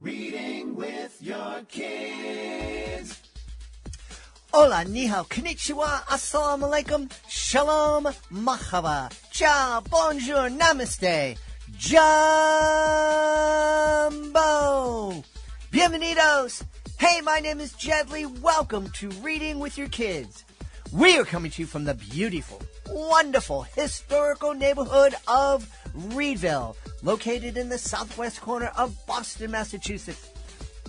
Reading with your kids. Hola, ni hao, konnichiwa, assalamu alaikum, shalom, mahaba, ciao, bonjour, namaste, jumbo, bienvenidos. Hey, my name is Jedley. Welcome to Reading with Your Kids. We are coming to you from the beautiful, wonderful, historical neighborhood of Reedville, located in the southwest corner of Boston, Massachusetts.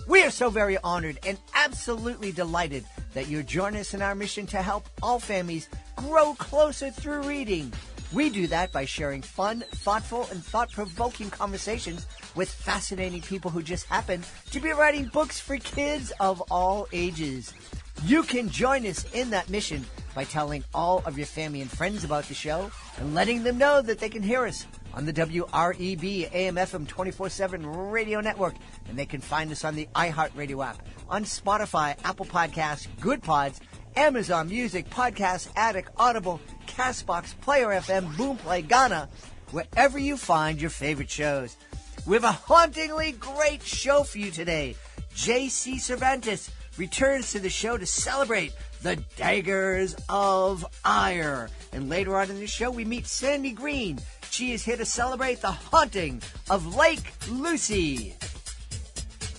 We are so very honored and absolutely delighted that you join us in our mission to help all families grow closer through reading. We do that by sharing fun, thoughtful, and thought-provoking conversations with fascinating people who just happen to be writing books for kids of all ages. You can join us in that mission by telling all of your family and friends about the show and letting them know that they can hear us on the WREB AM/FM 24/7 radio network, and they can find us on the iHeartRadio app, on Spotify, Apple Podcasts, Good Pods, Amazon Music, Podcast Addict, Audible, Castbox, Player FM, Boomplay, Ghana, wherever you find your favorite shows. We have a hauntingly great show for you today. JC Cervantes returns to the show to celebrate the Daggers of Ire. And later on in the show, we meet Sandy Green. She is here to celebrate the haunting of Lake Lucy.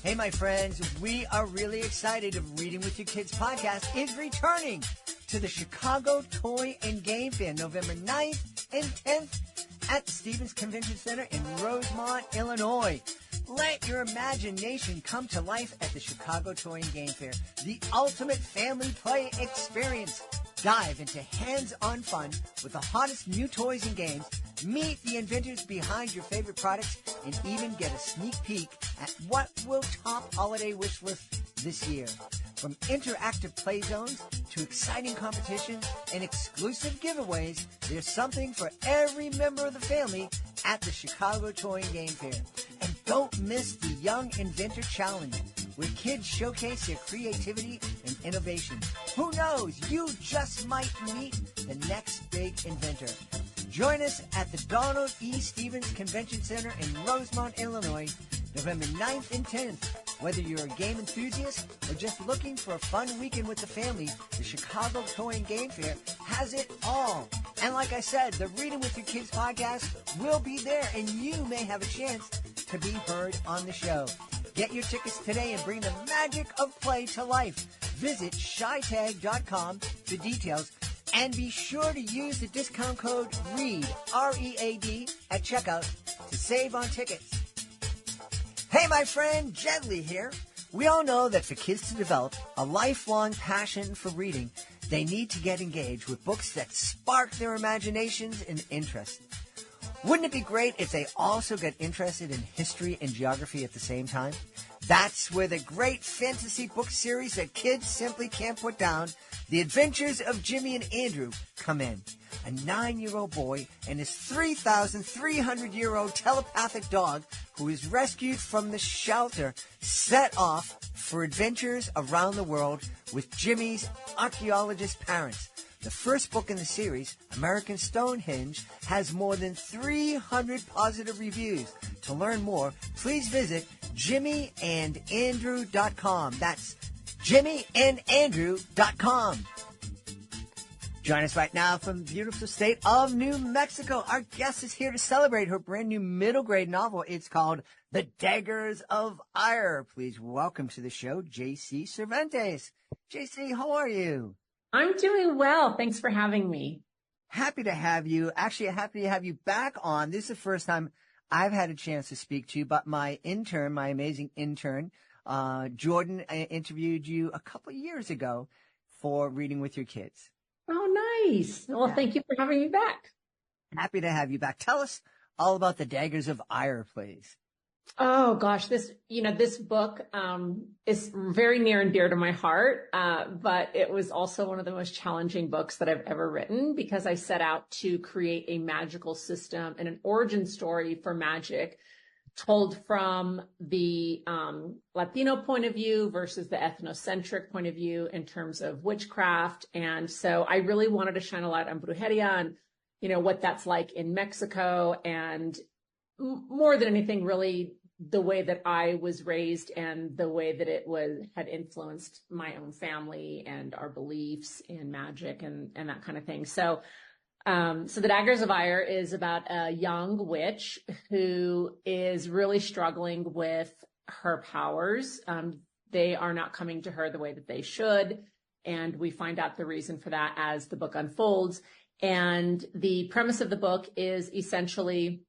Hey, my friends, we are really excited. Reading with Your Kids podcast is returning to the Chicago Toy and Game Fair, November 9th and 10th at the Stevens Convention Center in Rosemont, Illinois. Let your imagination come to life at the Chicago Toy and Game Fair, the ultimate family play experience. Dive into hands-on fun with the hottest new toys and games, meet the inventors behind your favorite products, and even get a sneak peek at what will top holiday wish lists this year. From interactive play zones to exciting competitions and exclusive giveaways, there's something for every member of the family at the Chicago Toy and Game Fair. And don't miss the Young Inventor Challenge, where kids showcase their creativity and innovation. Who knows? You just might meet the next big inventor. Join us at the Donald E. Stevens Convention Center in Rosemont, Illinois, November 9th and 10th. Whether you're a game enthusiast or just looking for a fun weekend with the family, the Chicago Toy and Game Fair has it all. And like I said, the Reading with Your Kids podcast will be there, and you may have a chance to be heard on the show. Get your tickets today and bring the magic of play to life. Visit shytag.com for details, and be sure to use the discount code READ, R-E-A-D, at checkout to save on tickets. Hey, my friend, Jedley here. We all know that for kids to develop a lifelong passion for reading, they need to get engaged with books that spark their imaginations and interests. Wouldn't it be great if they also get interested in history and geography at the same time? That's where the great fantasy book series that kids simply can't put down, The Adventures of Jimmy and Andrew, come in. A 9-year-old boy and his 3,300-year-old telepathic dog, who is rescued from the shelter, set off for adventures around the world with Jimmy's archaeologist parents. The first book in the series, American Stonehenge, has more than 300 positive reviews. To learn more, please visit jimmyandandrew.com. That's jimmyandandrew.com. Join us right now from the beautiful state of New Mexico. Our guest is here to celebrate her brand new middle grade novel. It's called The Daggers of Ire. Please welcome to the show, JC Cervantes. JC, how are you? I'm doing well. Thanks for having me. Happy to have you. Actually, happy to have you back on. This is the first time I've had a chance to speak to you, but my intern, my amazing intern, Jordan, interviewed you a couple of years ago for Reading with Your Kids. Oh, nice. Well, Thank you for having me back. Happy to have you back. Tell us all about the Daggers of Ire, please. Oh gosh, this book, is very near and dear to my heart. But it was also one of the most challenging books that I've ever written, because I set out to create a magical system and an origin story for magic told from the, Latino point of view versus the ethnocentric point of view in terms of witchcraft. And so I really wanted to shine a light on brujería and, what that's like in Mexico, and more than anything, really the way that I was raised and the way that had influenced my own family and our beliefs in magic and that kind of thing. So the Daggers of Ire is about a young witch who is really struggling with her powers. They are not coming to her the way that they should. And we find out the reason for that as the book unfolds. And the premise of the book is essentially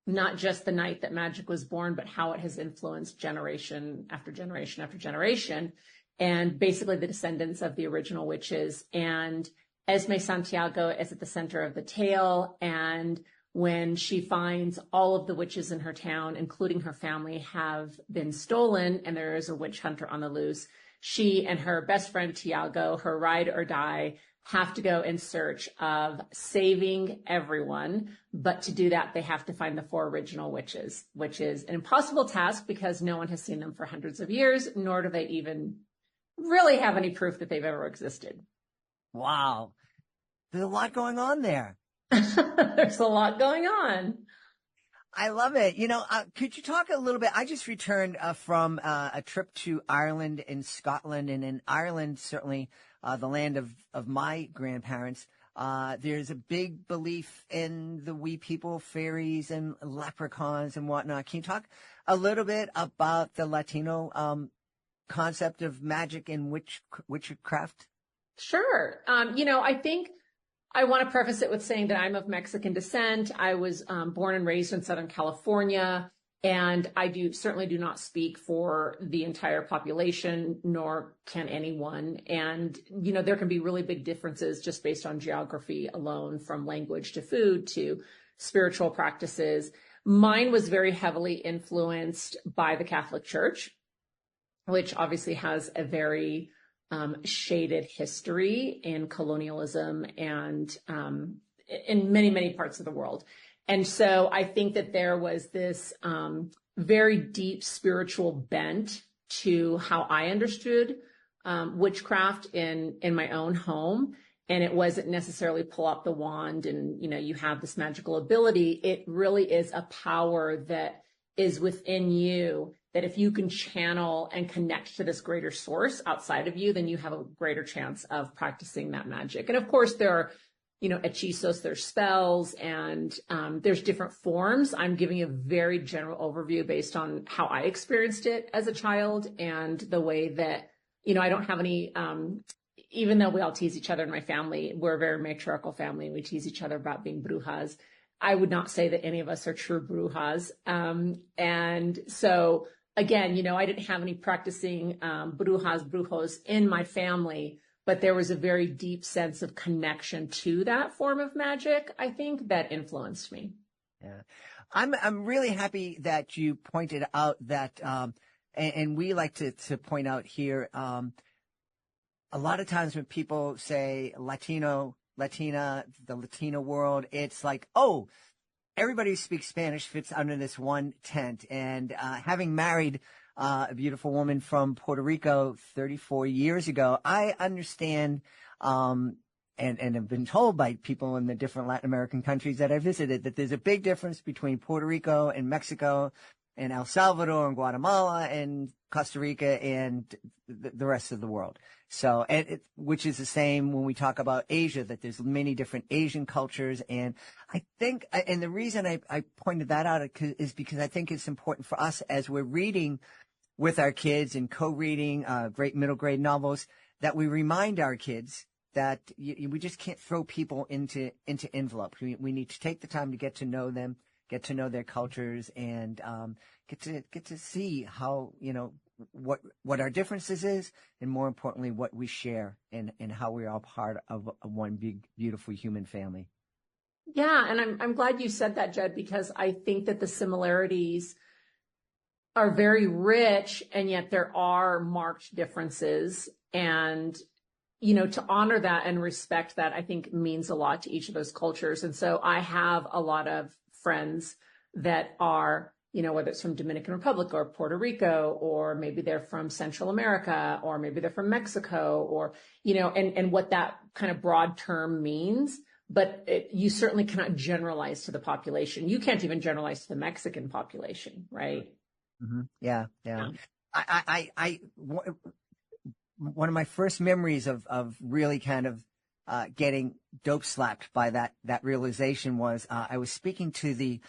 not just the night that magic was born, but how it has influenced generation after generation after generation. And basically the descendants of the original witches. And Esme Santiago is at the center of the tale. And when she finds all of the witches in her town, including her family, have been stolen and there is a witch hunter on the loose, she and her best friend, Thiago, her ride or die, have to go in search of saving everyone. But to do that, they have to find the 4 original witches, which is an impossible task because no one has seen them for hundreds of years, nor do they even really have any proof that they've ever existed. Wow. There's a lot going on there. There's a lot going on. I love it. Could you talk a little bit? I just returned from a trip to Ireland and Scotland, and in Ireland, certainly the land of my grandparents, there's a big belief in the wee people, fairies and leprechauns and whatnot. Can you talk a little bit about the Latino concept of magic and witchcraft? Sure. I think I want to preface it with saying that I'm of Mexican descent. I was born and raised in Southern California, and I certainly do not speak for the entire population, nor can anyone. And, there can be really big differences just based on geography alone, from language to food to spiritual practices. Mine was very heavily influenced by the Catholic Church, which obviously has a very shaded history in colonialism and in many, many parts of the world. And so I think that there was this very deep spiritual bent to how I understood witchcraft in my own home. And it wasn't necessarily pull up the wand and, you have this magical ability. It really is a power that is within you, that if you can channel and connect to this greater source outside of you, then you have a greater chance of practicing that magic. And of course, there are, hechizos, there's spells, and there's different forms. I'm giving you a very general overview based on how I experienced it as a child and the way that, I don't have any, even though we all tease each other in my family, we're a very matriarchal family and we tease each other about being brujas. I would not say that any of us are true brujas. And so again, I didn't have any practicing brujos in my family, but there was a very deep sense of connection to that form of magic, I think, that influenced me. Yeah. I'm really happy that you pointed out that, and we like to point out here, a lot of times when people say Latino, Latina, the Latino world, it's like, oh, everybody who speaks Spanish fits under this one tent. And having married a beautiful woman from Puerto Rico 34 years ago, I understand and have been told by people in the different Latin American countries that I visited that there's a big difference between Puerto Rico and Mexico and El Salvador and Guatemala and Costa Rica and the rest of the world. So, which is the same when we talk about Asia, that there's many different Asian cultures. And I think, and the reason I pointed that out is because I think it's important for us as we're reading with our kids and co-reading great middle grade novels, that we remind our kids that we just can't throw people into envelopes. We need to take the time to get to know them, get to know their cultures, and get to see how, what our differences is, and more importantly, what we share and how we're all part of one big, beautiful human family. Yeah, and I'm glad you said that, Jed, because I think that the similarities are very rich, and yet there are marked differences. And, to honor that and respect that, I think means a lot to each of those cultures. And so I have a lot of friends that are, whether it's from Dominican Republic or Puerto Rico, or maybe they're from Central America, or maybe they're from Mexico, or, and what that kind of broad term means. But you certainly cannot generalize to the population. You can't even generalize to the Mexican population, right? Yeah. Yeah. One of my first memories of really kind of getting dope slapped by that realization was I was speaking to the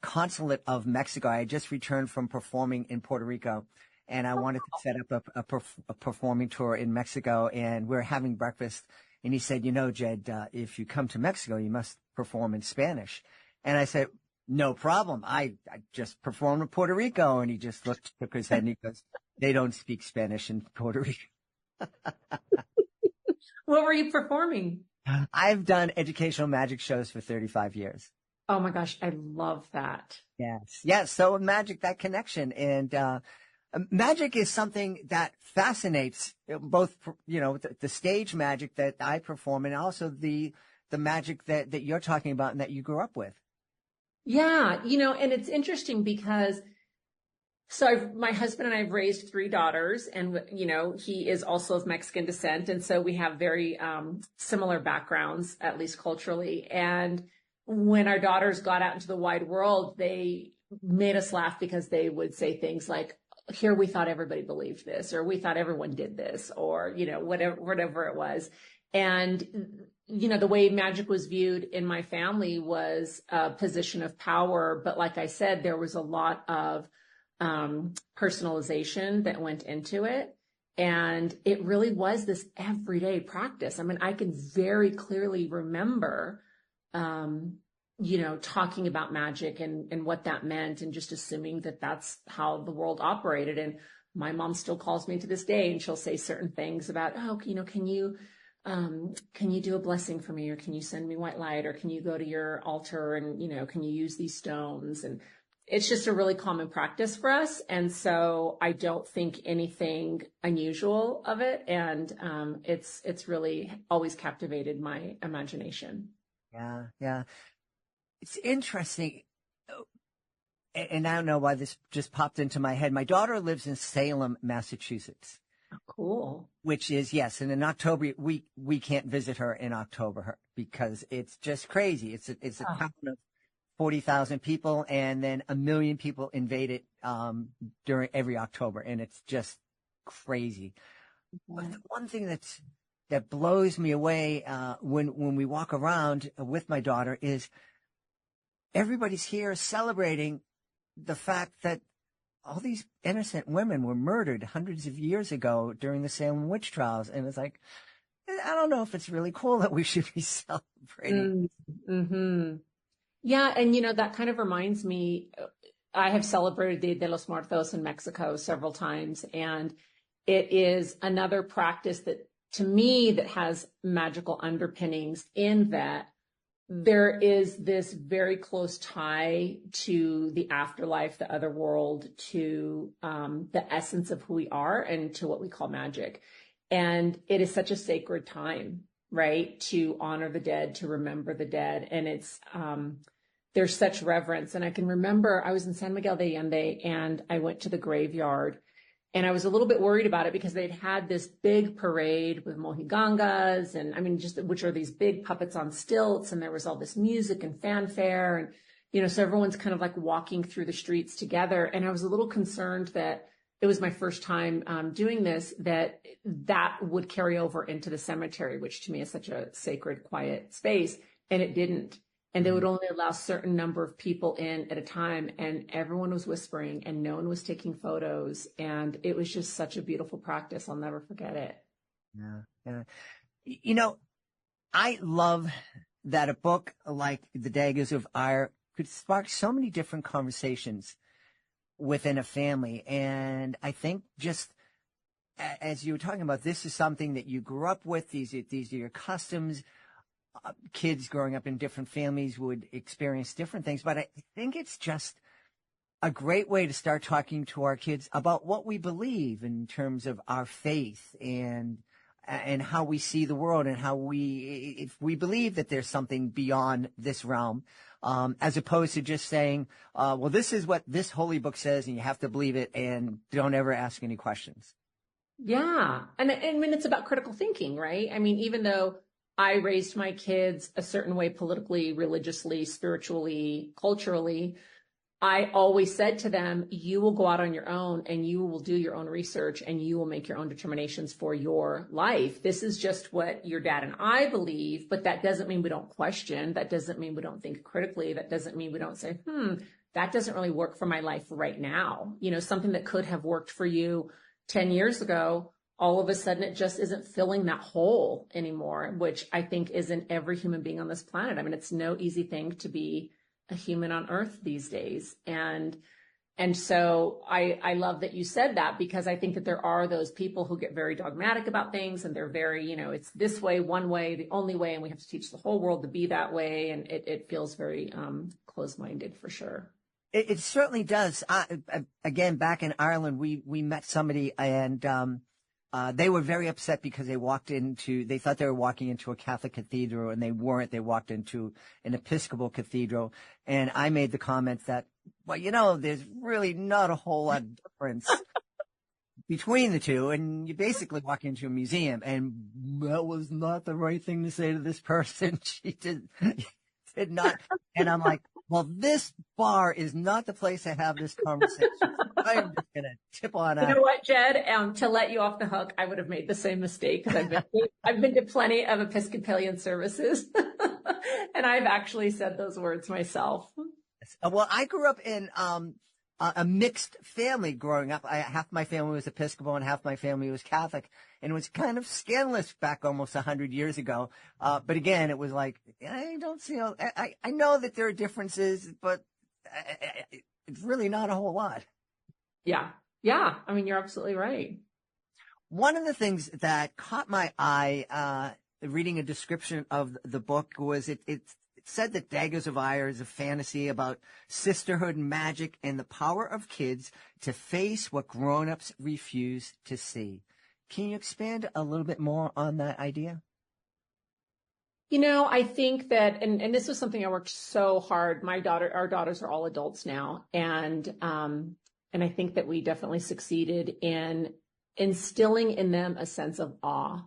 consulate of Mexico. I had just returned from performing in Puerto Rico, and I wanted to set up a performing tour in Mexico, and we were having breakfast, and he said, Jed, if you come to Mexico, you must perform in Spanish. And I said, no problem. I just performed in Puerto Rico. And he just shook his head, and he goes, they don't speak Spanish in Puerto Rico. What were you performing? I've done educational magic shows for 35 years. Oh my gosh, I love that. Yes. Yes. So magic, that connection. And magic is something that fascinates both, the stage magic that I perform and also the magic that you're talking about and that you grew up with. Yeah. And it's interesting because my husband and I have raised 3 daughters, and, he is also of Mexican descent. And so we have very similar backgrounds, at least culturally. And when our daughters got out into the wide world, they made us laugh because they would say things like, here, we thought everybody believed this, or we thought everyone did this, or, whatever it was. And, the way magic was viewed in my family was a position of power. But like I said, there was a lot of personalization that went into it. And it really was this everyday practice. I mean, I can very clearly remember, talking about magic and what that meant, and just assuming that that's how the world operated. And my mom still calls me to this day, and she'll say certain things about, can you do a blessing for me? Or can you send me white light? Or can you go to your altar and, can you use these stones? And it's just a really common practice for us. And so I don't think anything unusual of it. And it's really always captivated my imagination. Yeah, yeah. It's interesting. And I don't know why this just popped into my head. My daughter lives in Salem, Massachusetts. Oh, cool. Which is, yes. And in October, we can't visit her in October because it's just crazy. It's a town of 40,000 people, and then 1 million people invade it during every October, and it's just crazy. But the one thing that blows me away when we walk around with my daughter is everybody's here celebrating the fact that all these innocent women were murdered hundreds of years ago during the Salem witch trials, and it's like, I don't know if it's really cool that we should be celebrating. Mm-hmm. Yeah. And, that kind of reminds me, I have celebrated Dia de los Muertos in Mexico several times, and it is another practice that, to me, that has magical underpinnings in that there is this very close tie to the afterlife, the other world, to the essence of who we are, and to what we call magic. And it is such a sacred time, right? To honor the dead, to remember the dead. And it's, there's such reverence. And I can remember I was in San Miguel de Allende, and I went to the graveyard, and I was a little bit worried about it because they'd had this big parade with mojigangas, and which are these big puppets on stilts. And there was all this music and fanfare, and, so everyone's kind of like walking through the streets together. And I was a little concerned that it was my first time doing this, that would carry over into the cemetery, which to me is such a sacred, quiet space. And it didn't. And they would only allow a certain number of people in at a time, and everyone was whispering, and no one was taking photos. And it was just such a beautiful practice. I'll never forget it. Yeah. Yeah. I love that a book like The Daggers of Ire could spark so many different conversations within a family. And I think just as you were talking about, this is something that you grew up with. These are your customs. Kids growing up in different families would experience different things, but I think it's just a great way to start talking to our kids about what we believe in terms of our faith and how we see the world, and if we believe that there's something beyond this realm, as opposed to just saying, well, this is what this holy book says and you have to believe it and don't ever ask any questions. Yeah. And I mean, it's about critical thinking, right? I mean, even though I raised my kids a certain way politically, religiously, spiritually, culturally, I always said to them, you will go out on your own and you will do your own research and you will make your own determinations for your life. This is just what your dad and I believe, but that doesn't mean we don't question. That doesn't mean we don't think critically. That doesn't mean we don't say, that doesn't really work for my life right now. You know, something that could have worked for you 10 years ago, all of a sudden it just isn't filling that hole anymore, which I think is in every human being on this planet. I mean, it's no easy thing to be a human on earth these days. And so I love that you said that, because I think that there are those people who get very dogmatic about things and they're very, you know, it's this way, one way, the only way, and we have to teach the whole world to be that way. And it feels very closed-minded for sure. It certainly does. Again, back in Ireland, we met somebody and they were very upset because they thought they were walking into a Catholic cathedral and they weren't. They walked into an Episcopal cathedral. And I made the comment that, well, you know, there's really not a whole lot of difference between the two. And you basically walk into a museum, and that was not the right thing to say to this person. She did not. And I'm like, well, this bar is not the place to have this conversation. I am just going to tip on out. You know what, Jed? To let you off the hook, I would have made the same mistake, because I've been to plenty of Episcopalian services, and I've actually said those words myself. Well, I grew up in a mixed family growing up. Half my family was Episcopal and half my family was Catholic. And it was kind of scandalous back almost 100 years ago. But again, it was like, I don't see, I know that there are differences, but it's really not a whole lot. Yeah. Yeah. I mean, you're absolutely right. One of the things that caught my eye, reading a description of the book, was it said that Daggers of Ire is a fantasy about sisterhood, magic, and the power of kids to face what grown-ups refuse to see. Can you expand a little bit more on that idea? You know, I think that, and this was something I worked so hard. Our daughters are all adults now. And I think that we definitely succeeded in instilling in them a sense of awe.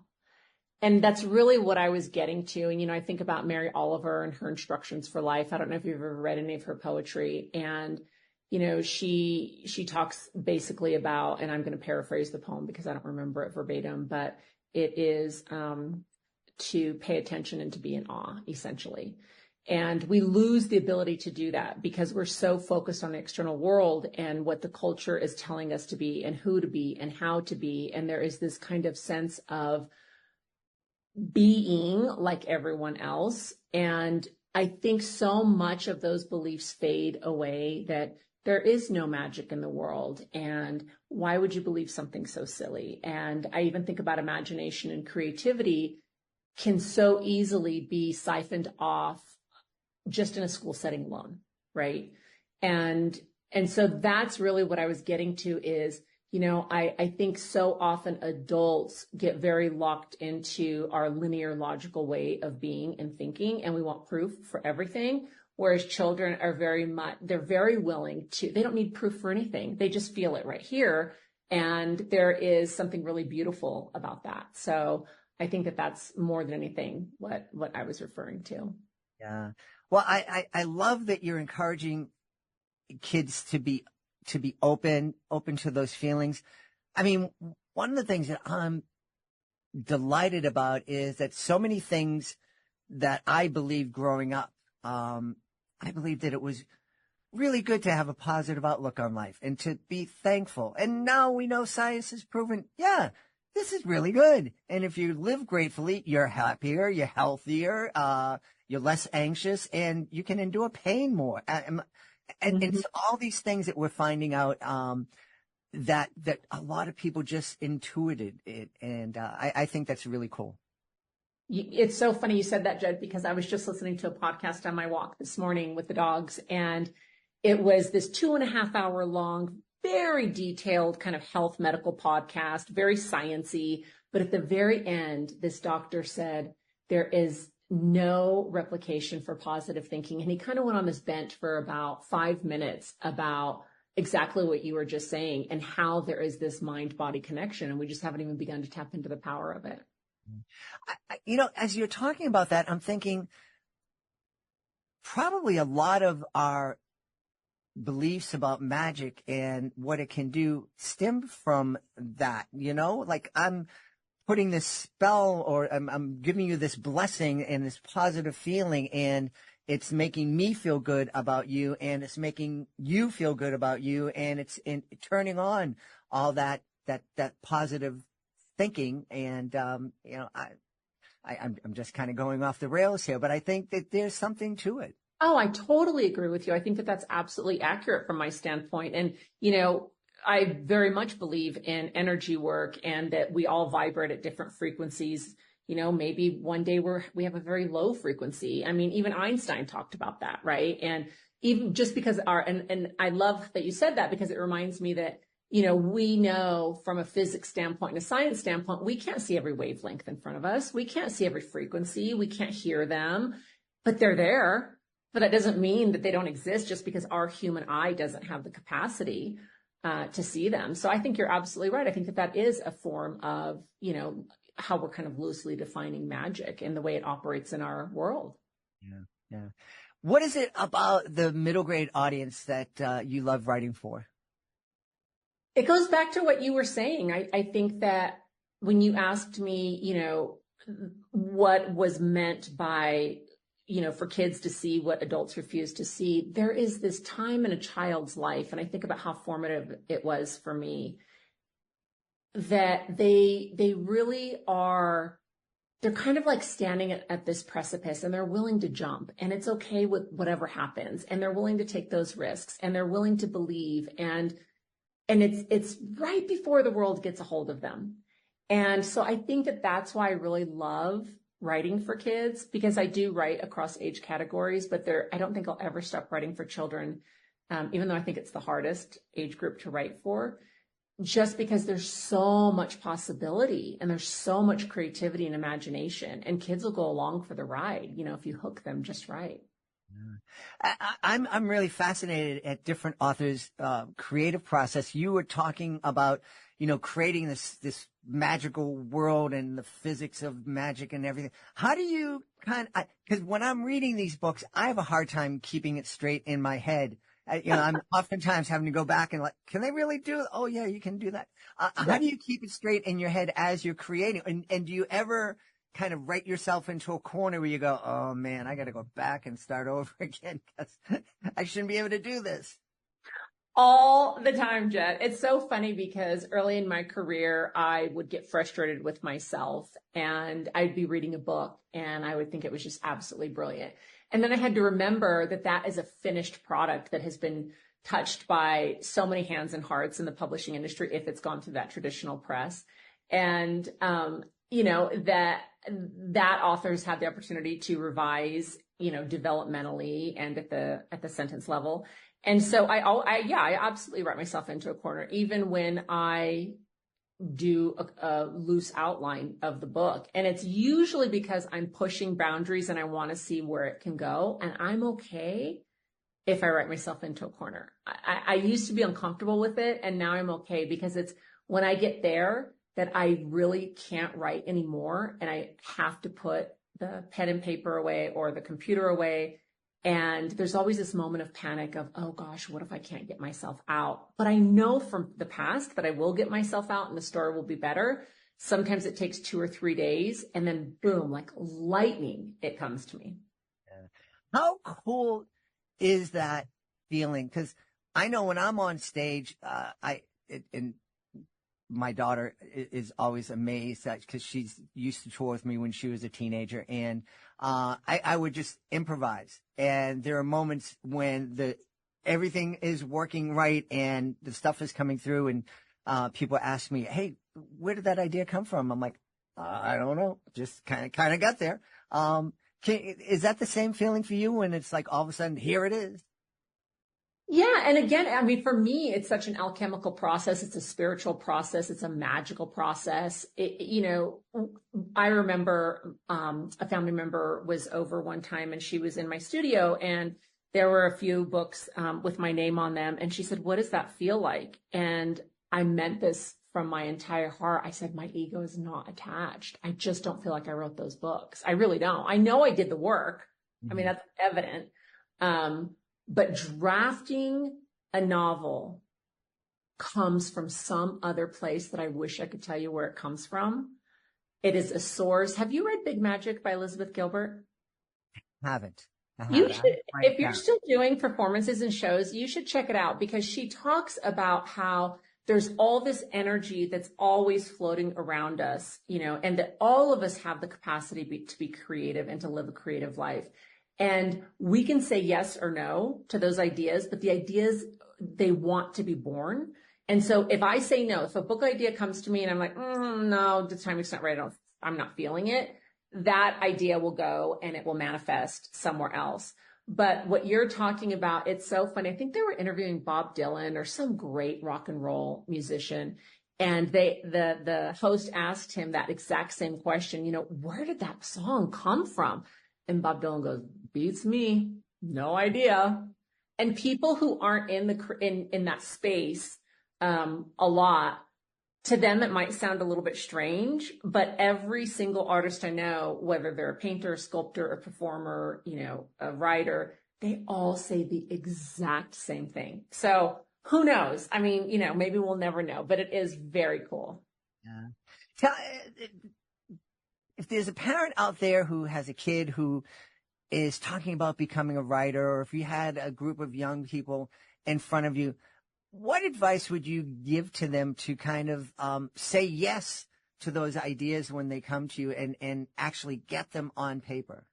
And that's really what I was getting to. And, you know, I think about Mary Oliver and her instructions for life. I don't know if you've ever read any of her poetry. And, you know, she talks basically about, and I'm going to paraphrase the poem because I don't remember it verbatim, but it is to pay attention and to be in awe, essentially. And we lose the ability to do that because we're so focused on the external world and what the culture is telling us to be and who to be and how to be. And there is this kind of sense of being like everyone else. And I think so much of those beliefs fade away, that there is no magic in the world. And why would you believe something so silly? And I even think about imagination and creativity can so easily be siphoned off just in a school setting alone, right? And so that's really what I was getting to is, you know, I think so often adults get very locked into our linear logical way of being and thinking, and we want proof for everything. Whereas children are they're very willing to, they don't need proof for anything. They just feel it right here. And there is something really beautiful about that. So I think that that's more than anything what I was referring to. Yeah. Well, I love that you're encouraging kids to be open to those feelings. I mean, one of the things that I'm delighted about is that so many things that I believed growing up, I believed that it was really good to have a positive outlook on life and to be thankful. And now we know science has proven, yeah, this is really good. And if you live gratefully, you're happier, you're healthier, you're less anxious, and you can endure pain more. And it's all these things that we're finding out that a lot of people just intuited it. And I think that's really cool. It's so funny you said that, Jed, because I was just listening to a podcast on my walk this morning with the dogs, and it was this 2.5 hour long, very detailed kind of health medical podcast, very sciencey. But at the very end, this doctor said, there is no replication for positive thinking. And he kind of went on this bent for about 5 minutes about exactly what you were just saying and how there is this mind-body connection. And we just haven't even begun to tap into the power of it. You know, as you're talking about that, I'm thinking probably a lot of our beliefs about magic and what it can do stem from that, like I'm putting this spell or I'm giving you this blessing and this positive feeling, and it's making me feel good about you, and it's making you feel good about you, and it's turning on all that positive thinking. And, I'm just kind of going off the rails here, but I think that there's something to it. Oh, I totally agree with you. I think that that's absolutely accurate from my standpoint. And, I very much believe in energy work and that we all vibrate at different frequencies. Maybe one day we have a very low frequency. I mean, even Einstein talked about that, right? And even just because and I love that you said that, because it reminds me that, we know from a physics standpoint and a science standpoint, we can't see every wavelength in front of us. We can't see every frequency. We can't hear them, but they're there. But that doesn't mean that they don't exist just because our human eye doesn't have the capacity to see them. So I think you're absolutely right. I think that is a form of, how we're kind of loosely defining magic and the way it operates in our world. Yeah. What is it about the middle grade audience that you love writing for? It goes back to what you were saying. I think that when you asked me, what was meant by, for kids to see what adults refuse to see, there is this time in a child's life, and I think about how formative it was for me, that they really are, they're kind of like standing at this precipice, and they're willing to jump, and it's okay with whatever happens, and they're willing to take those risks, and they're willing to believe, and it's right before the world gets a hold of them. And so I think that that's why I really love writing for kids, because I do write across age categories, but I don't think I'll ever stop writing for children, even though I think it's the hardest age group to write for, just because there's so much possibility and there's so much creativity and imagination, and kids will go along for the ride, if you hook them just right. I'm really fascinated at different authors' creative process. You were talking about, creating this magical world and the physics of magic and everything. How do you because when I'm reading these books, I have a hard time keeping it straight in my head. I'm oftentimes having to go back and can they really do it? Oh yeah, you can do that. How do you keep it straight in your head as you're creating? And do you ever kind of write yourself into a corner where you go, oh man, I got to go back and start over again because I shouldn't be able to do this? All the time, Jet. It's so funny because early in my career, I would get frustrated with myself, and I'd be reading a book and I would think it was just absolutely brilliant. And then I had to remember that is a finished product that has been touched by so many hands and hearts in the publishing industry if it's gone through that traditional press. And, that authors have the opportunity to revise, developmentally and at the sentence level. And so I absolutely write myself into a corner, even when I do a loose outline of the book. And it's usually because I'm pushing boundaries and I want to see where it can go. And I'm okay if I write myself into a corner. I used to be uncomfortable with it, and now I'm okay, because it's when I get there that I really can't write anymore, and I have to put the pen and paper away or the computer away. And there's always this moment of panic of, oh gosh, what if I can't get myself out? But I know from the past that I will get myself out and the story will be better. Sometimes it takes 2 or 3 days, and then boom, like lightning, it comes to me. How cool is that feeling? Because I know when I'm on stage, and my daughter is always amazed because she's used to tour with me when she was a teenager, and I would just improvise. And there are moments when everything is working right and the stuff is coming through, and people ask me, "Hey, where did that idea come from?" I'm like, I don't know, just kind of got there. Is that the same feeling for you when it's like all of a sudden here it is? Yeah. And again, I mean, for me, it's such an alchemical process. It's a spiritual process. It's a magical process. I remember a family member was over one time, and she was in my studio, and there were a few books with my name on them. And she said, "What does that feel like?" And I meant this from my entire heart. I said, my ego is not attached. I just don't feel like I wrote those books. I really don't. I know I did the work. Mm-hmm. I mean, that's evident. But drafting a novel comes from some other place that I wish I could tell you where it comes from, it is a source. Have you read Big Magic by Elizabeth Gilbert? Haven't. You should, if you're still doing performances and shows, you should check it out because she talks about how there's all this energy that's always floating around us, you know, and that all of us have the capacity to be creative and to live a creative life. And we can say yes or no to those ideas, but the ideas, they want to be born. And so if I say no, if a book idea comes to me and I'm like, no, the timing's not right, I'm not feeling it, that idea will go and it will manifest somewhere else. But what you're talking about, it's so funny. I think they were interviewing Bob Dylan or some great rock and roll musician. And the host asked him that exact same question, you know, where did that song come from? And Bob Dylan goes, beats me. No idea. And people who aren't in that space, a lot, to them, it might sound a little bit strange, but every single artist I know, whether they're a painter, a sculptor, a performer, you know, a writer, they all say the exact same thing. So who knows? I mean, you know, maybe we'll never know, but it is very cool. Yeah. If there's a parent out there who has a kid who is talking about becoming a writer, or if you had a group of young people in front of you, what advice would you give to them to kind of say yes to those ideas when they come to you and actually get them on paper?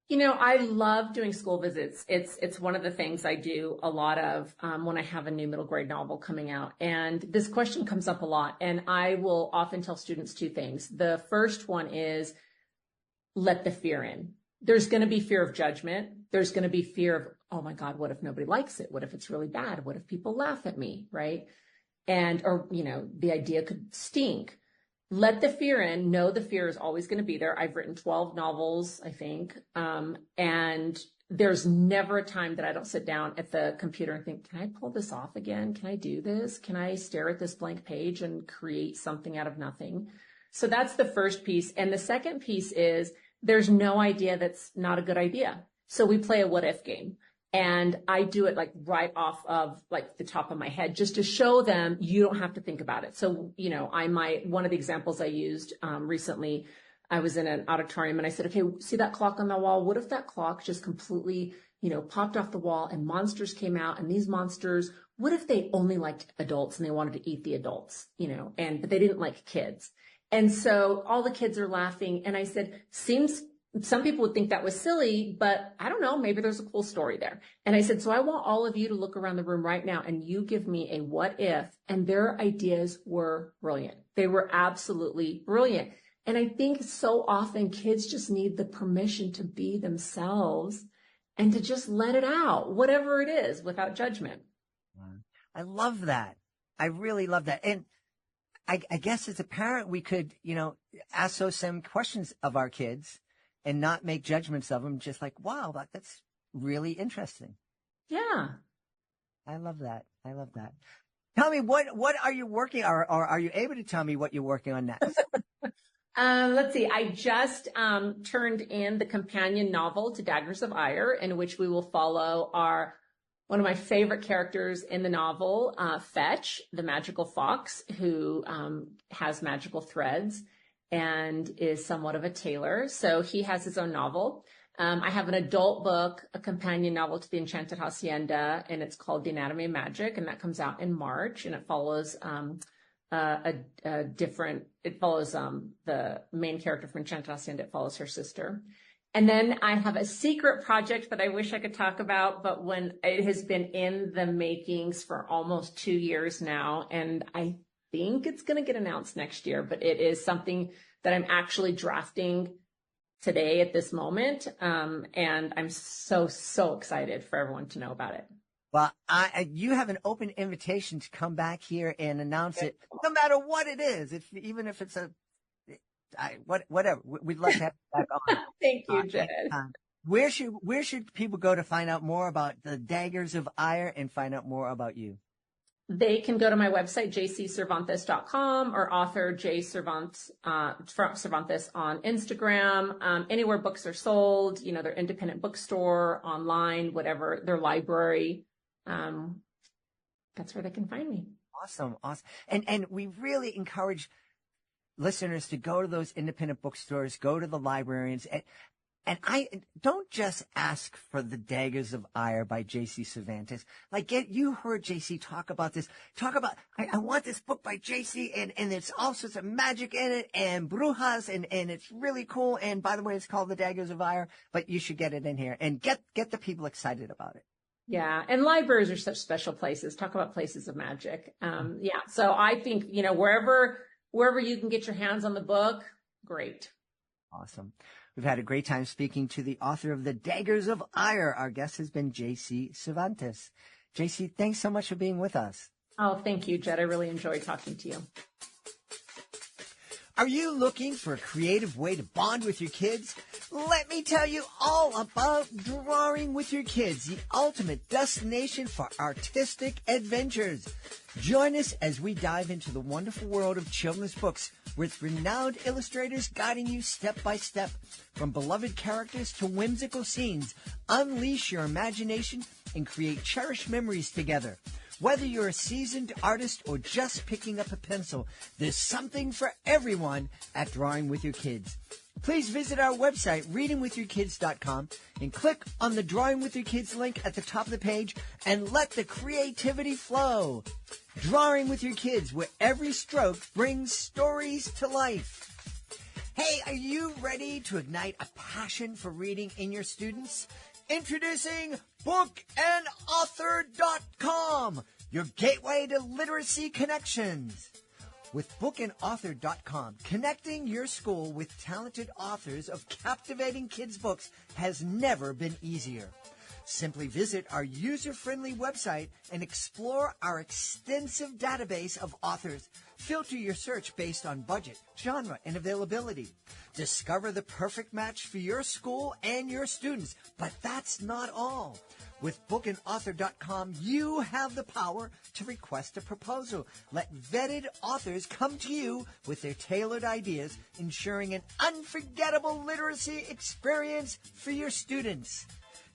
You know, I love doing school visits. It's one of the things I do a lot of when I have a new middle grade novel coming out. And this question comes up a lot. And I will often tell students two things. The first one is let the fear in. There's going to be fear of judgment. There's going to be fear of, oh my God, what if nobody likes it? What if it's really bad? What if people laugh at me? Right. Or, you know, the idea could stink. Let the fear in. Know the fear is always going to be there. I've written 12 novels, I think. And there's never a time that I don't sit down at the computer and think, can I pull this off again? Can I do this? Can I stare at this blank page and create something out of nothing? So that's the first piece. And the second piece is there's no idea that's not a good idea. So we play a what if game. And I do it like right off of like the top of my head just to show them you don't have to think about it. So, you know, one of the examples I used recently, I was in an auditorium and I said, okay, see that clock on the wall? What if that clock just completely, you know, popped off the wall and monsters came out, and these monsters, what if they only liked adults and they wanted to eat the adults, you know, but they didn't like kids. And so all the kids are laughing. And I said, some people would think that was silly, but I don't know, maybe there's a cool story there. And I said, so I want all of you to look around the room right now and you give me a what if, and their ideas were brilliant. They were absolutely brilliant. And I think so often kids just need the permission to be themselves and to just let it out, whatever it is, without judgment. I love that. I really love that. And I guess as a parent, we could, you know, ask those same questions of our kids and not make judgments of them. Just like, wow, that's really interesting. Yeah. I love that. I love that. Tell me, what are you working, or are you able to tell me what you're working on next? Let's see. I just turned in the companion novel to Daggers of Ire, in which we will follow one of my favorite characters in the novel, Fetch, the magical fox, who has magical threads and is somewhat of a tailor. So he has his own novel. I have an adult book, a companion novel to The Enchanted Hacienda, and it's called The Anatomy of Magic, and that comes out in March, and it follows the main character from Enchanted Hacienda. It follows her sister. And then I have a secret project that I wish I could talk about, but when it has been in the makings for almost 2 years now, and I think it's going to get announced next year, but it is something that I'm actually drafting today at this moment. And I'm so excited for everyone to know about it. Well, you have an open invitation to come back here and announce it, no matter what it is, even if it's whatever. We'd love to have you back on. Thank you, Jed. Where should people go to find out more about the Daggers of Ire and find out more about you? They can go to my website, jccervantes.com, or author J. Cervantes on Instagram, anywhere books are sold, their independent bookstore, online, whatever, their library. that's where they can find me. Awesome. Awesome. And we really encourage listeners to go to those independent bookstores, go to the librarians, and I don't just ask for the Daggers of Ire by JC Cervantes. You heard JC talk about this. I want this book by JC and it's all sorts of magic in it and brujas and it's really cool. And by the way, it's called the Daggers of Ire, but you should get it in here and get the people excited about it. Yeah. And libraries are such special places. Talk about places of magic. So I think, wherever you can get your hands on the book, great. Awesome. We've had a great time speaking to the author of The Daggers of Ire. Our guest has been JC Cervantes. JC, thanks so much for being with us. Oh, thank you, Jed. I really enjoyed talking to you. Are you looking for a creative way to bond with your kids? Let me tell you all about Drawing with Your Kids, the ultimate destination for artistic adventures. Join us as we dive into the wonderful world of children's books with renowned illustrators guiding you step by step. From beloved characters to whimsical scenes, unleash your imagination and create cherished memories together. Whether you're a seasoned artist or just picking up a pencil, there's something for everyone at Drawing with Your Kids. Please visit our website, readingwithyourkids.com, and click on the Drawing with Your Kids link at the top of the page and let the creativity flow. Drawing with Your Kids, where every stroke brings stories to life. Hey, are you ready to ignite a passion for reading in your students? Introducing bookandauthor.com, your gateway to literacy connections. With bookandauthor.com, connecting your school with talented authors of captivating kids' books has never been easier. Simply visit our user-friendly website and explore our extensive database of authors. Filter your search based on budget, genre, and availability. Discover the perfect match for your school and your students. But that's not all. With bookandauthor.com, you have the power to request a proposal. Let vetted authors come to you with their tailored ideas, ensuring an unforgettable literacy experience for your students.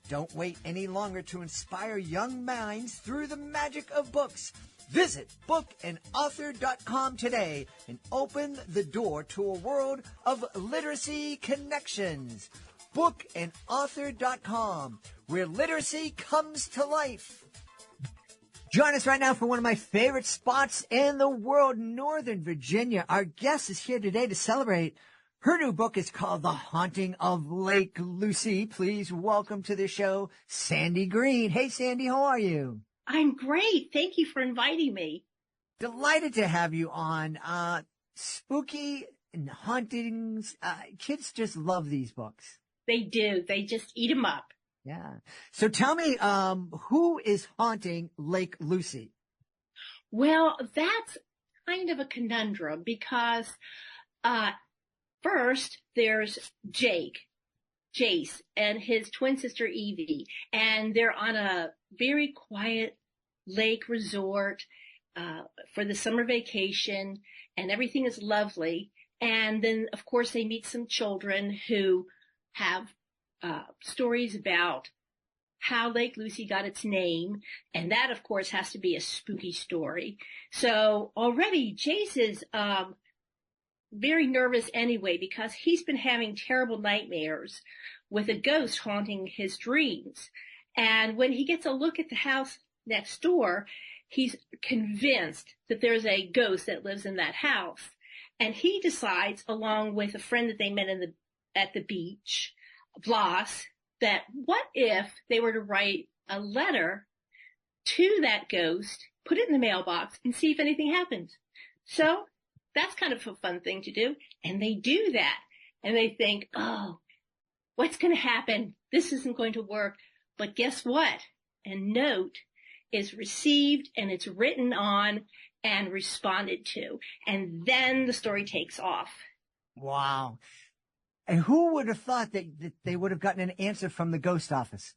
Don't wait any longer to inspire young minds through the magic of books. Visit bookandauthor.com today and open the door to a world of literacy connections. Bookandauthor.com, where literacy comes to life. Join us right now for one of my favorite spots in the world, Northern Virginia. Our guest is here today to celebrate. Her new book is called The Haunting of Lake Lucy. Please welcome to the show, Sandy Green. Hey, Sandy, how are you? I'm great. Thank you for inviting me. Delighted to have you on. Spooky and hauntings. Kids just love these books. They do. They just eat them up. Yeah. So tell me, who is haunting Lake Lucy? Well, that's kind of a conundrum because, first there's Jace and his twin sister Evie, and they're on a very quiet lake resort, for the summer vacation, and everything is lovely. And then, of course, they meet some children who have stories about how Lake Lucy got its name, and that, of course, has to be a spooky story. So already Jace is very nervous anyway because he's been having terrible nightmares with a ghost haunting his dreams. And when he gets a look at the house next door, he's convinced that there's a ghost that lives in that house. And he decides, along with a friend that they met at the beach, Blas, that what if they were to write a letter to that ghost, put it in the mailbox, and see if anything happens. So that's kind of a fun thing to do. And they do that. And they think, oh, what's going to happen? This isn't going to work. But guess what? A note is received and it's written on and responded to. And then the story takes off. Wow. And who would have thought that they would have gotten an answer from the ghost office?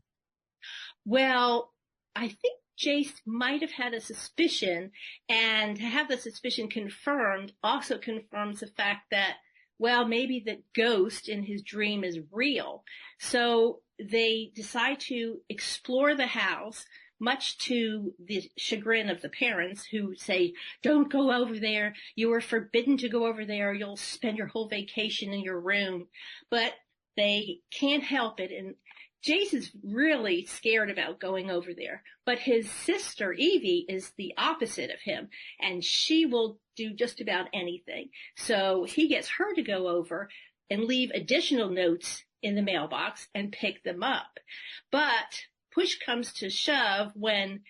Well, I think Jace might have had a suspicion, and to have the suspicion confirmed also confirms the fact that, well, maybe the ghost in his dream is real. So they decide to explore the house, much to the chagrin of the parents who say, don't go over there. You are forbidden to go over there. You'll spend your whole vacation in your room. But they can't help it. And Jace is really scared about going over there. But his sister, Evie, is the opposite of him. And she will do just about anything. So he gets her to go over and leave additional notes in the mailbox and pick them up. But push comes to shove when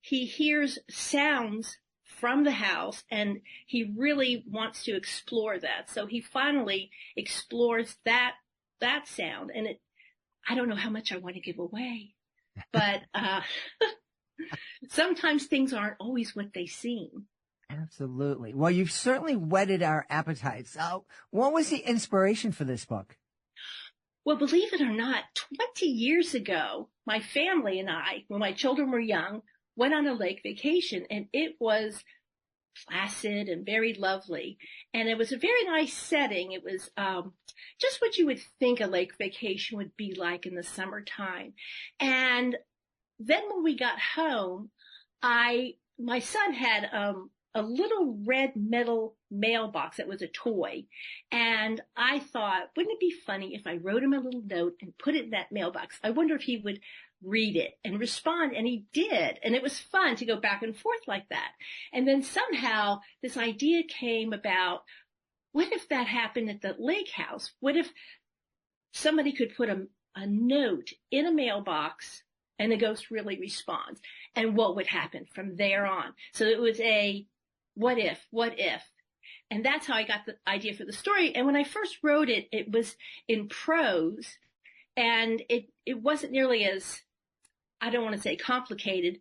he hears sounds from the house and he really wants to explore that. So he finally explores that sound. And I don't know how much I want to give away, but sometimes things aren't always what they seem. Absolutely. Well, you've certainly whetted our appetites. What was the inspiration for this book? Well, believe it or not, 20 years ago, my family and I, when my children were young, went on a lake vacation, and it was placid and very lovely. And it was a very nice setting. It was just what you would think a lake vacation would be like in the summertime. And then when we got home, my son had a little red metal mailbox that was a toy. And I thought, wouldn't it be funny if I wrote him a little note and put it in that mailbox? I wonder if he would read it and respond. And he did. And it was fun to go back and forth like that. And then somehow this idea came about, what if that happened at the lake house? What if somebody could put a note in a mailbox and the ghost really responds? And what would happen from there on? So it was a what if? And that's how I got the idea for the story. And when I first wrote it, it was in prose, and it wasn't nearly as, I don't want to say complicated,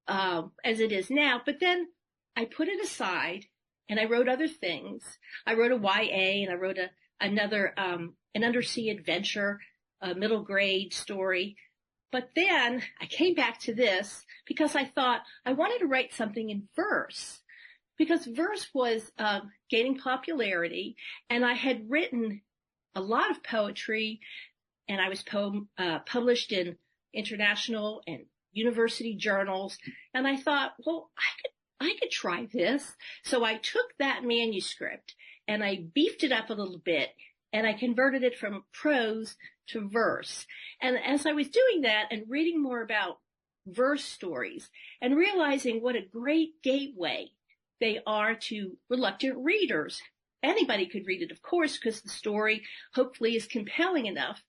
as it is now. But then I put it aside and I wrote other things. I wrote a YA, and I wrote another, an undersea adventure, a middle grade story. But then I came back to this because I thought I wanted to write something in verse, because verse was gaining popularity, and I had written a lot of poetry, and I was published in international and university journals. And I thought, well, I could try this. So I took that manuscript and I beefed it up a little bit, and I converted it from prose to verse. And as I was doing that and reading more about verse stories and realizing what a great gateway they are to reluctant readers. Anybody could read it, of course, because the story hopefully is compelling enough,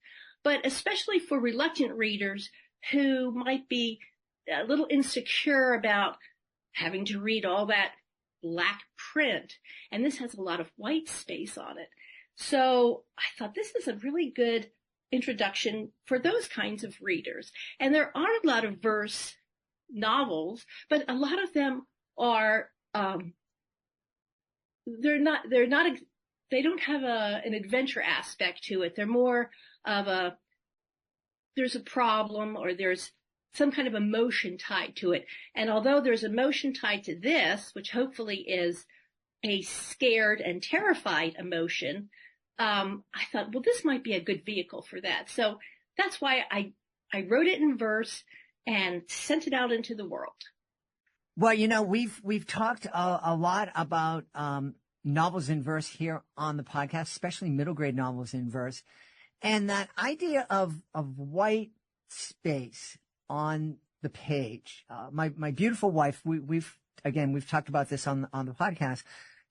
but especially for reluctant readers who might be a little insecure about having to read all that black print. And this has a lot of white space on it. So I thought this is a really good introduction for those kinds of readers. And there are a lot of verse novels, but a lot of them are they don't have an adventure aspect to it. They're more of there's a problem, or there's some kind of emotion tied to it. And although there's emotion tied to this, which hopefully is a scared and terrified emotion, I thought, well, this might be a good vehicle for that. So that's why I wrote it in verse and sent it out into the world. Well, we've talked a lot about novels in verse here on the podcast, especially middle grade novels in verse, and that idea of white space on the page. My beautiful wife, we've talked about this on the podcast,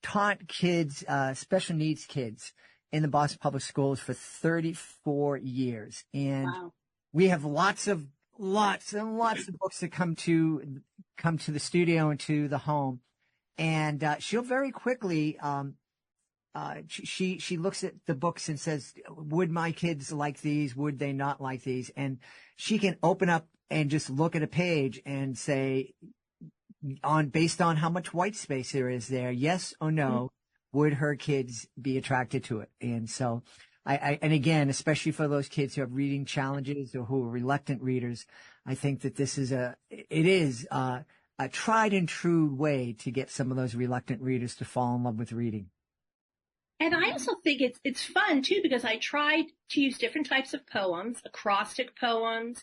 taught kids, special needs kids in the Boston Public Schools for 34 years, and wow. We have lots and lots of books that come to the studio and to the home. And she'll very quickly, she looks at the books and says, would my kids like these? Would they not like these? And she can open up and just look at a page and say, based on how much white space there is there, yes or no, would her kids be attracted to it? And so and again, especially for those kids who have reading challenges or who are reluctant readers, I think that this is a tried and true way to get some of those reluctant readers to fall in love with reading. And I also think it's fun too, because I tried to use different types of poems, acrostic poems,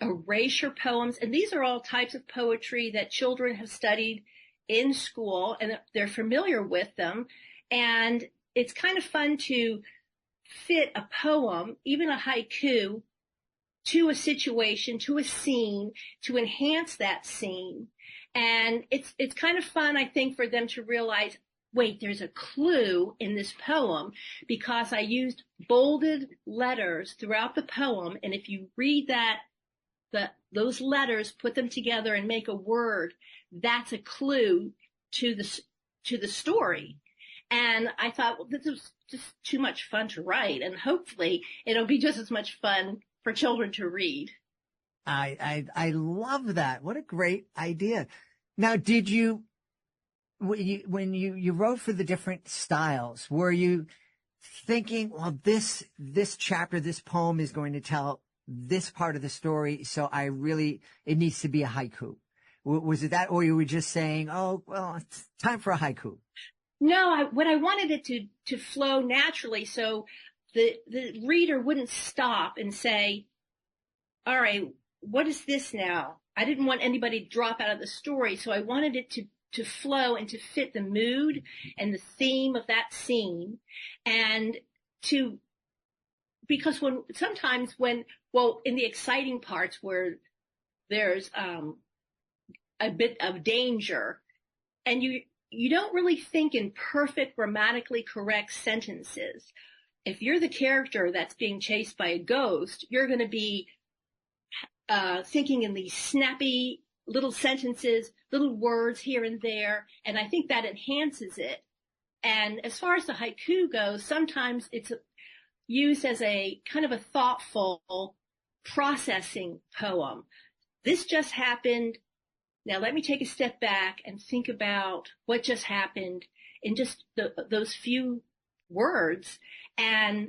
erasure poems. And these are all types of poetry that children have studied in school and they're familiar with them. And it's kind of fun to fit a poem, even a haiku, to a situation, to a scene, to enhance that scene. And it's kind of fun, I think, for them to realize, wait, there's a clue in this poem because I used bolded letters throughout the poem. And if you read those letters, put them together and make a word, that's a clue to the story. And I thought, well, this is just too much fun to write. And hopefully it'll be just as much fun for children to read. I love that. What a great idea. Now, did you, when you wrote for the different styles, were you thinking, well, this chapter, this poem is going to tell this part of the story, so it needs to be a haiku? Was it that, or you were just saying, oh, well, it's time for a haiku? No, what I wanted it to flow naturally, so the reader wouldn't stop and say, all right, what is this now? I didn't want anybody to drop out of the story, so I wanted it to flow and to fit the mood and the theme of that scene, and because sometimes in the exciting parts where there's a bit of danger, and you don't really think in perfect grammatically correct sentences. If you're the character that's being chased by a ghost, you're going to be thinking in these snappy little sentences, little words here and there, and I think that enhances it. And as far as the haiku goes, sometimes it's used as a kind of a thoughtful processing poem. This just happened. Now let me take a step back and think about what just happened in just those few words, and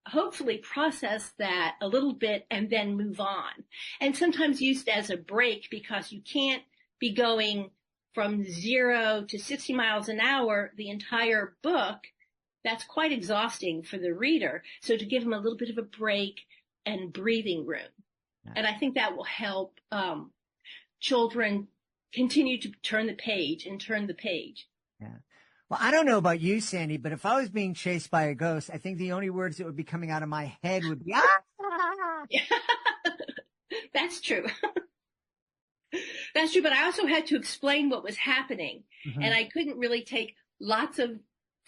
hopefully process that a little bit and then move on. And sometimes used as a break because you can't be going from 0 to 60 miles an hour the entire book. That's quite exhausting for the reader. So to give them a little bit of a break and breathing room. Yeah. And I think that will help children continue to turn the page. Yeah. Well, I don't know about you, Sandy, but if I was being chased by a ghost, I think the only words that would be coming out of my head would be, ah! That's true. That's true. But I also had to explain what was happening. Mm-hmm. And I couldn't really take lots of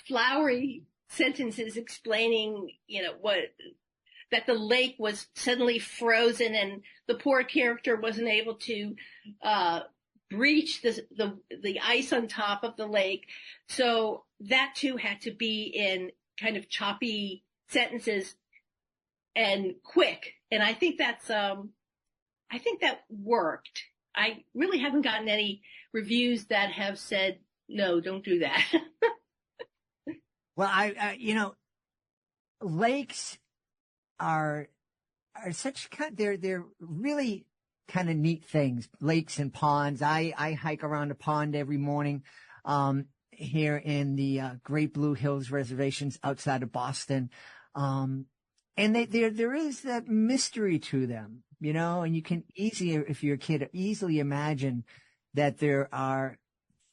flowery sentences explaining, that the lake was suddenly frozen and the poor character wasn't able to, breach the ice on top of the lake. So that too had to be in kind of choppy sentences and quick. And I think that worked. I really haven't gotten any reviews that have said, no, don't do that. Well, lakes are such they're really kind of neat things, lakes and ponds. I hike around a pond every morning here in the Great Blue Hills reservations outside of Boston. And there is that mystery to them, and you can if you're a kid, easily imagine that there are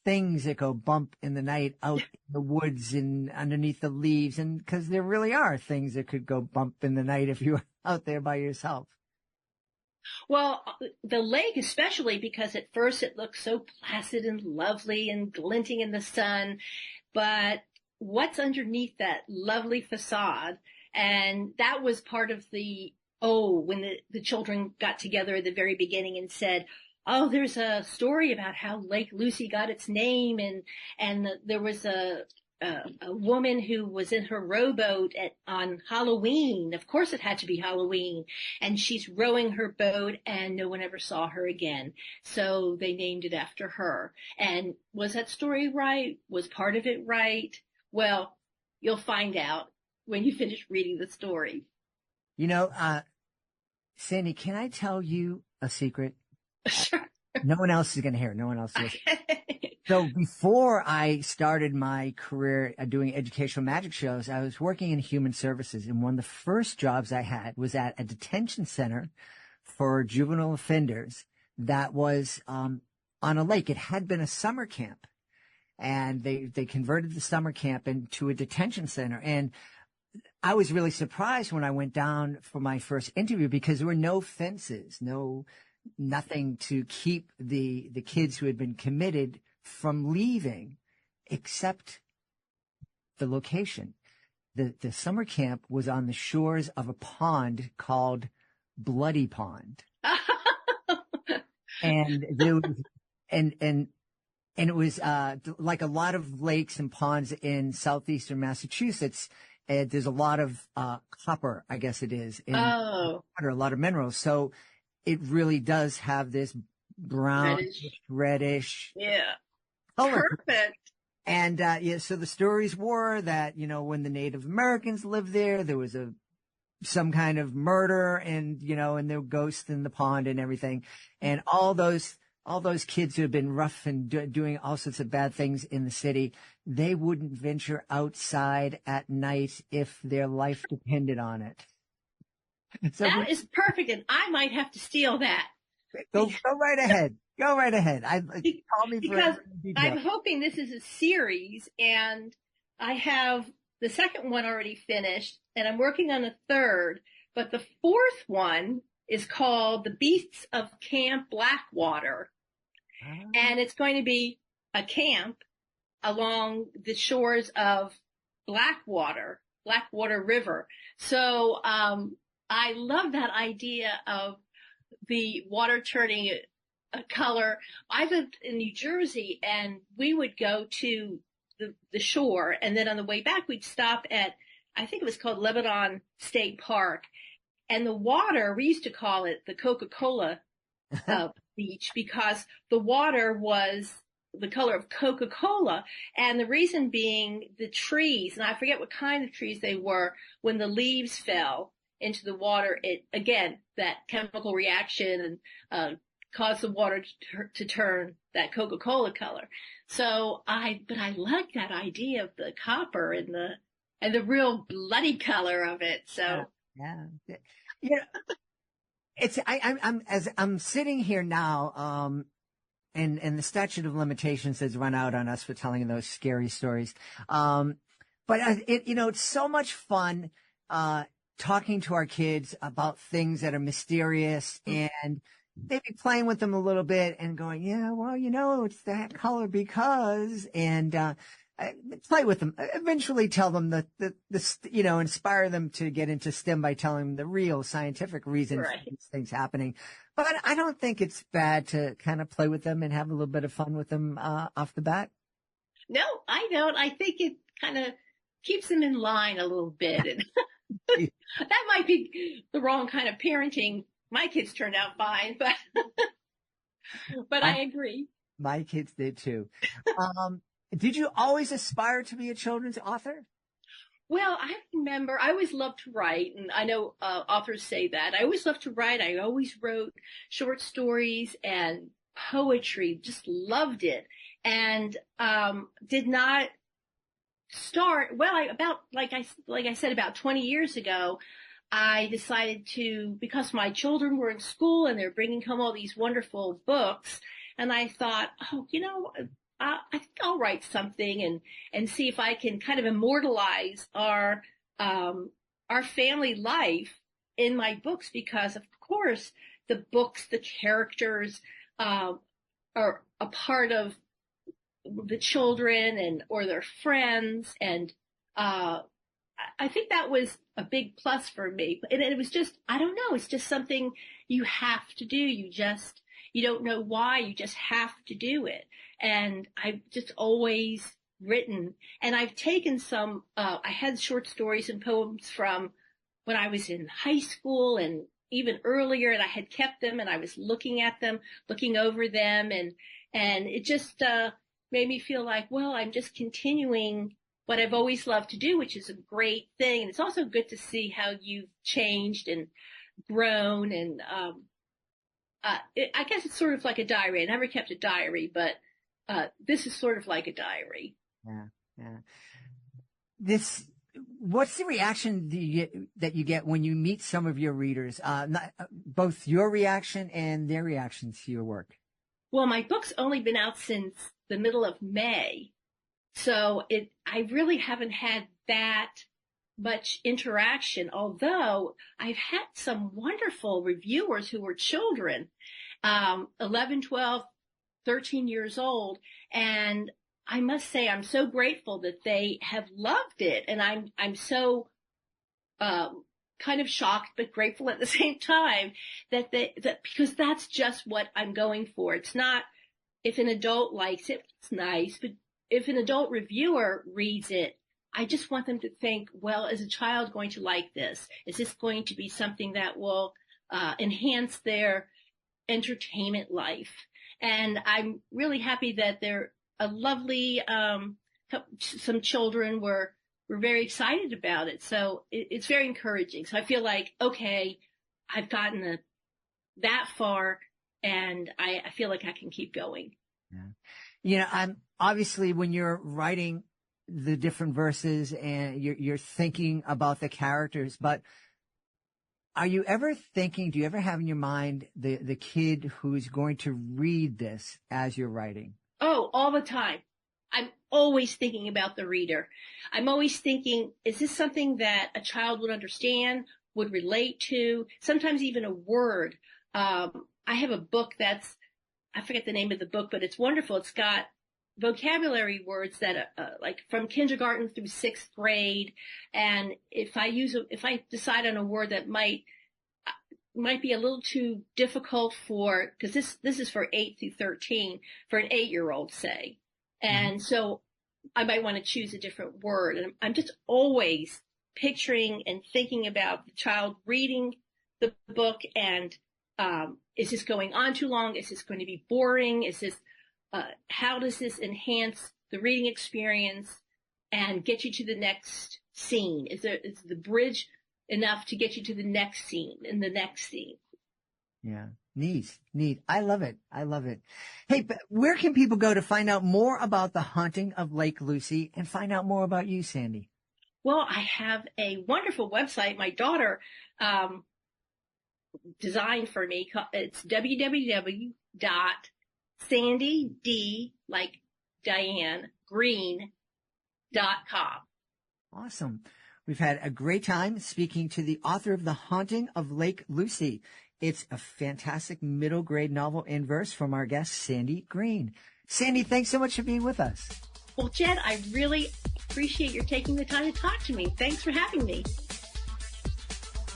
things that go bump in the night out in the woods and underneath the leaves. And because there really are things that could go bump in the night if you're out there by yourself. Well, the lake especially, because at first it looks so placid and lovely and glinting in the sun, but what's underneath that lovely facade? And that was part of when the children got together at the very beginning and said, oh, there's a story about how Lake Lucy got its name, and there was a woman who was in her rowboat on Halloween. Of course it had to be Halloween. And she's rowing her boat and no one ever saw her again. So they named it after her. And was that story right? Was part of it right? Well, you'll find out when you finish reading the story. Sandy, can I tell you a secret? Sure. No one else is going to hear it. No one else is. Okay. So before I started my career doing educational magic shows, I was working in human services. And one of the first jobs I had was at a detention center for juvenile offenders that was on a lake. It had been a summer camp, and they converted the summer camp into a detention center. And I was really surprised when I went down for my first interview because there were no fences, nothing to keep the kids who had been committed from leaving, except the location. The summer camp was on the shores of a pond called Bloody Pond. And there was, and it was like a lot of lakes and ponds in southeastern Massachusetts. There's a lot of copper, I guess it is, in water, a lot of minerals. So it really does have this brown, reddish color. Perfect. And so the stories were that, when the Native Americans lived there, there was some kind of murder, and there were ghosts in the pond and everything. And all those kids who have been rough and doing all sorts of bad things in the city, they wouldn't venture outside at night if their life depended on it. So that is perfect, and I might have to steal that. Go right ahead. Go right ahead. Call me because for I'm hoping this is a series, and I have the second one already finished, and I'm working on a third. But the fourth one is called The Beasts of Camp Blackwater, and it's going to be a camp along the shores of Blackwater River. So I love that idea of the water turning a color. I lived in New Jersey, and we would go to the shore, and then on the way back we'd stop at, I think it was called Lebanon State Park, and the water, we used to call it the Coca-Cola beach, because the water was the color of Coca-Cola, and the reason being the trees, and I forget what kind of trees they were, when the leaves fell into the water, it, again, that chemical reaction and caused the water to turn that Coca-Cola color. So but I like that idea of the copper and the real bloody color of it. So yeah. It's I'm sitting here now, and the statute of limitations has run out on us for telling those scary stories. But it's so much fun talking to our kids about things that are mysterious, and maybe playing with them a little bit and going, yeah, well, it's that color because, and play with them. Eventually tell them inspire them to get into STEM by telling them the real scientific reasons for these things happening. But I don't think it's bad to kind of play with them and have a little bit of fun with them off the bat. No, I don't. I think it kind of keeps them in line a little bit. And that might be the wrong kind of parenting. My kids turned out fine, but I agree. My kids did too. Did you always aspire to be a children's author? Well, I remember I always loved to write, and I know authors say that. I always loved to write. I always wrote short stories and poetry, just loved it, and did not start. Well, like I said, about 20 years ago, I decided to, because my children were in school and they're bringing home all these wonderful books, and I thought, I think I'll write something and see if I can kind of immortalize our family life in my books, because of course the books, the characters, are a part of the children or their friends. And, I think that was a big plus for me. And it was just, I don't know, it's just something you have to do. You don't know why, you just have to do it. And I've just always written, and I've taken some, I had short stories and poems from when I was in high school and even earlier, and I had kept them, and I was looking at them, looking over them, and it just, made me feel like, well, I'm just continuing what I've always loved to do, which is a great thing. And it's also good to see how you've changed and grown. And, I guess it's sort of like a diary. I never kept a diary, but this is sort of like a diary. Yeah. What's the reaction that you get when you meet some of your readers? Both your reaction and their reactions to your work. Well, my book's only been out since the middle of May, so I really haven't had that much interaction, although I've had some wonderful reviewers who were children, 11, 12, 13 years old. And I must say, I'm so grateful that they have loved it. And I'm so, kind of shocked, but grateful at the same time that because that's just what I'm going for. It's not, if an adult likes it, it's nice, but if an adult reviewer reads it, I just want them to think, well, is a child going to like this? Is this going to be something that will enhance their entertainment life? And I'm really happy that they're a lovely, some children were very excited about it. So it's very encouraging. So I feel like, okay, I've gotten that far, and I feel like I can keep going. Yeah. I'm obviously, when you're writing the different verses and you're thinking about the characters, but do you ever have in your mind the kid who's going to read this as you're writing? Oh, all the time. I'm always thinking about the reader. I'm always thinking, is this something that a child would understand, would relate to? Sometimes even a word. I have a book I forget the name of the book, but it's wonderful. It's got vocabulary words that like from kindergarten through 6th grade. And if I decide on a word that might be a little too difficult because this is for 8 through 13, for an 8-year-old, say. And so I might want to choose a different word. And I'm just always picturing and thinking about the child reading the book, and is this going on too long? Is this going to be boring? How does this enhance the reading experience and get you to the next scene? Is the bridge enough to get you to the next scene and the next scene? Yeah. Neat. I love it. Hey, but where can people go to find out more about the haunting of Lake Lucy and find out more about you, Sandy? Well, I have a wonderful website my daughter designed for me. It's www.sandyd, like Diane, green.com. Awesome. We've had a great time speaking to the author of The Haunting of Lake Lucy. It's a fantastic middle grade novel in verse from our guest, Sandy Green. Sandy, thanks so much for being with us. Well, Jed, I really appreciate your taking the time to talk to me. Thanks for having me.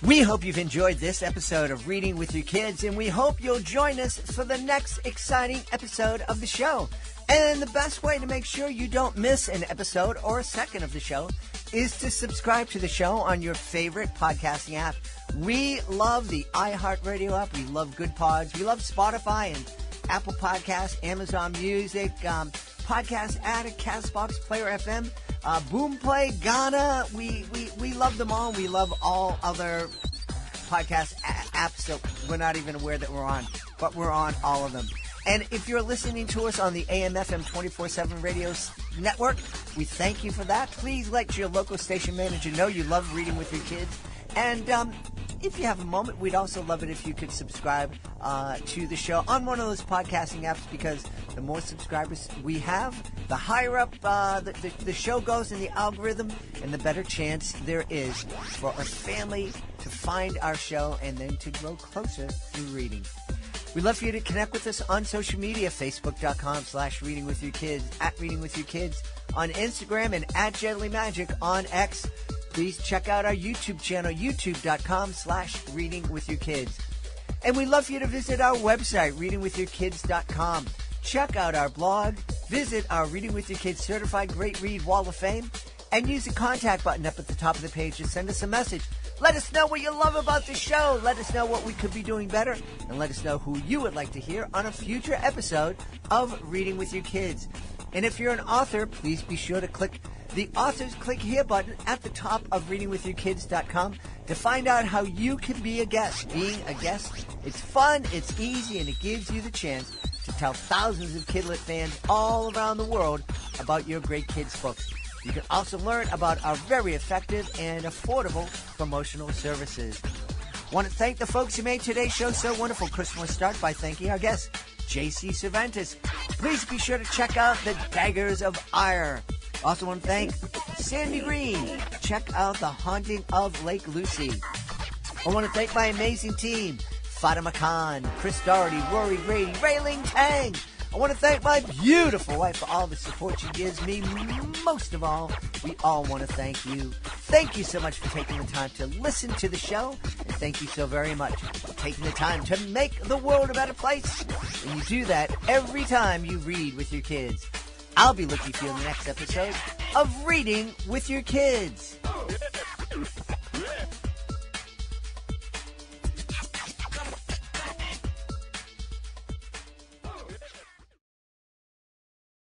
We hope you've enjoyed this episode of Reading with Your Kids, and we hope you'll join us for the next exciting episode of the show. And the best way to make sure you don't miss an episode or a second of the show is to subscribe to the show on your favorite podcasting app. We love the iHeartRadio app. We love Good Pods. We love Spotify and Apple Podcasts, Amazon Music, Podcast Addict, CastBox, Player FM, Boomplay, Ghana. We love them all. We love all other podcast apps that we're not even aware that we're on, but we're on all of them. And if you're listening to us on the AM/FM 24/7 radio network, we thank you for that. Please let your local station manager know you love Reading with Your Kids. And if you have a moment, we'd also love it if you could subscribe to the show on one of those podcasting apps, because the more subscribers we have, the higher up the show goes in the algorithm, and the better chance there is for our family to find our show and then to grow closer through reading. We'd love for you to connect with us on social media, facebook.com/readingwithyourkids, @readingwithyourkids on Instagram, and @JetleyMagic on X. Please check out our YouTube channel, youtube.com/readingwithyourkids. And we'd love for you to visit our website, readingwithyourkids.com. Check out our blog, visit our Reading with Your Kids Certified Great Read Wall of Fame, and use the contact button up at the top of the page to send us a message. Let us know what you love about the show. Let us know what we could be doing better. And let us know who you would like to hear on a future episode of Reading with Your Kids. And if you're an author, please be sure to click the Authors Click Here button at the top of readingwithyourkids.com to find out how you can be a guest. Being a guest, it's fun, it's easy, and it gives you the chance to tell thousands of Kidlit fans all around the world about your great kids' books. You can also learn about our very effective and affordable promotional services. Want to thank the folks who made today's show so wonderful. Chris wants to start by thanking our guest, JC Cervantes. Please be sure to check out the Daggers of Ire. Also want to thank Sandy Green. Check out The Haunting of Lake Lucy. I want to thank my amazing team, Fatima Khan, Chris Doherty, Rory Grady, Rayling Tang. I want to thank my beautiful wife for all the support she gives me. Most of all, we all want to thank you. Thank you so much for taking the time to listen to the show. And thank you so very much for taking the time to make the world a better place. And you do that every time you read with your kids. I'll be looking for you in the next episode of Reading with Your Kids.